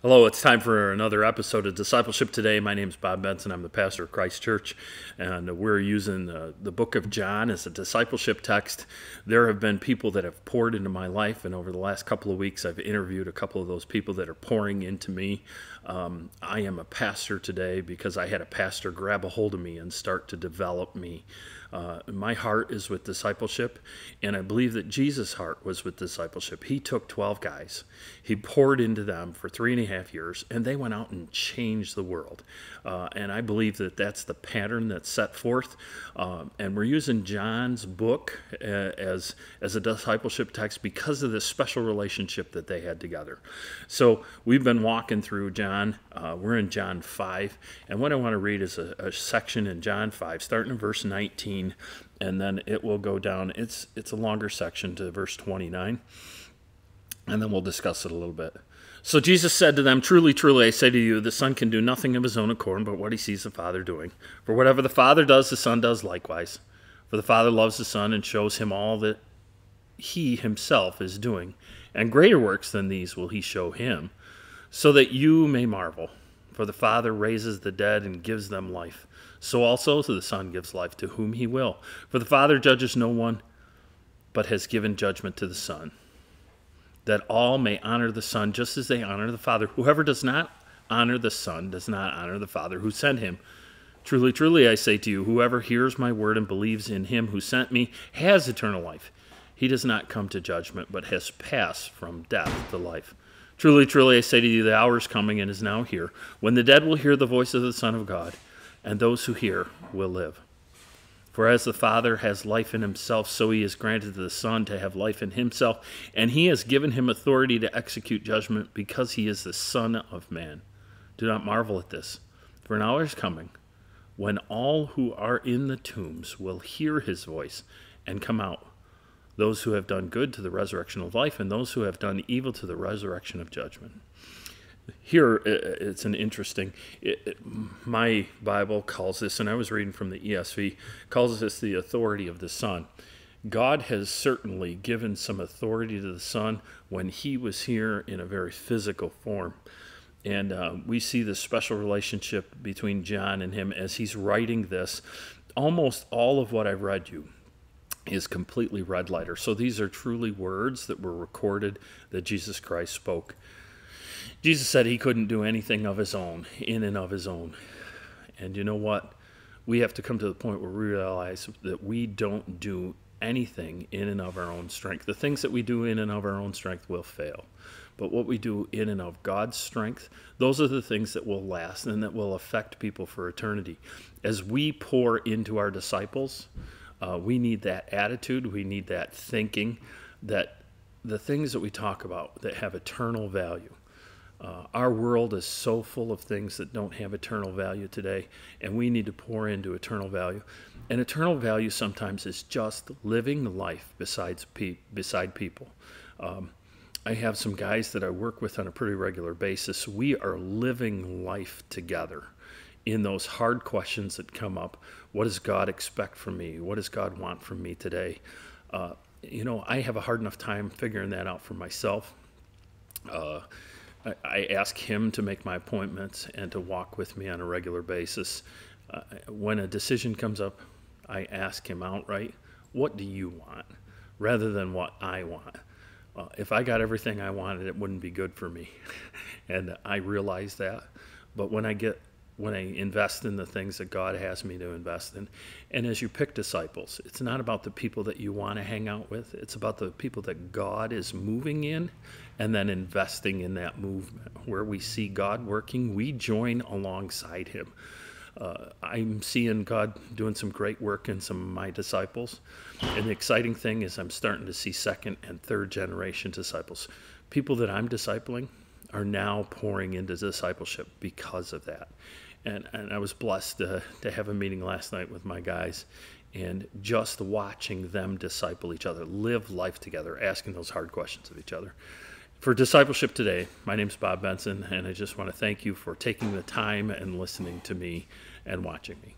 Hello, it's time for another episode of Discipleship Today. My name is Bob Benson. I'm the pastor of Christ Church, and we're using the book of John as a discipleship text. There have been people that have poured into my life, and over the last couple of weeks, I've interviewed a couple of those people that are pouring into me. I am a pastor today because I had a pastor grab a hold of me and start to develop me. My heart is with discipleship, and I believe that Jesus' heart was with discipleship. He took 12 guys. He poured into them for 3.5 years, and they went out and changed the world. And I believe that that's the pattern that's set forth. And we're using John's book as a discipleship text because of this special relationship that they had together. So we've been walking through John. We're in John 5, and what I want to read is a section in John 5, starting in verse 19, and then it will go down. It's a longer section to verse 29, and then we'll discuss it a little bit. So Jesus said to them, "Truly, truly, I say to you, the Son can do nothing of his own accord, but what he sees the Father doing. For whatever the Father does, the Son does likewise. For the Father loves the Son and shows him all that he himself is doing. And greater works than these will he show him, so that you may marvel. For the Father raises the dead and gives them life. So also the Son gives life to whom he will. For the Father judges no one, but has given judgment to the Son, that all may honor the Son just as they honor the Father. Whoever does not honor the Son does not honor the Father who sent him. Truly, truly, I say to you, whoever hears my word and believes in him who sent me has eternal life. He does not come to judgment, but has passed from death to life. Truly, truly, I say to you, the hour is coming and is now here, when the dead will hear the voice of the Son of God, and those who hear will live. For as the Father has life in himself, so he has granted to the Son to have life in himself, and he has given him authority to execute judgment, because he is the Son of Man. Do not marvel at this, for an hour is coming, when all who are in the tombs will hear his voice and come out, those who have done good to the resurrection of life, and those who have done evil to the resurrection of judgment." Here, it's an interesting, my Bible calls this, and I was reading from the ESV, calls this the authority of the Son. God has certainly given some authority to the Son when he was here in a very physical form. And we see this special relationship between John and him as he's writing this. Almost all of what I've read you is completely red letter. So these are truly words that were recorded that Jesus Christ spoke. Jesus said he couldn't do anything of his own, in and of his own. And you know what? We have to come to the point where we realize that we don't do anything in and of our own strength. The things that we do in and of our own strength will fail. But what we do in and of God's strength, those are the things that will last and that will affect people for eternity. As we pour into our disciples, we need that attitude, we need that thinking, that the things that we talk about that have eternal value. Our world is so full of things that don't have eternal value today, and we need to pour into eternal value. And eternal value sometimes is just living life beside people. I have some guys that I work with on a pretty regular basis. We are living life together in those hard questions that come up. What does God expect from me? What does God want from me today? I have a hard enough time figuring that out for myself. I ask him to make my appointments and to walk with me on a regular basis. When a decision comes up, I ask him outright, what do you want? Rather than what I want. If I got everything I wanted, it wouldn't be good for me. And I realize that. But when I invest in the things that God has me to invest in, and as you pick disciples, it's not about the people that you want to hang out with. It's about the people that God is moving in and then investing in that movement. Where we see God working, we join alongside him. I'm seeing God doing some great work in some of my disciples. And the exciting thing is I'm starting to see second and third generation disciples. People that I'm discipling are now pouring into discipleship because of that. And I was blessed to have a meeting last night with my guys, and just watching them disciple each other, live life together, asking those hard questions of each other. For Discipleship Today, my name's Bob Benson, and I just want to thank you for taking the time and listening to me and watching me.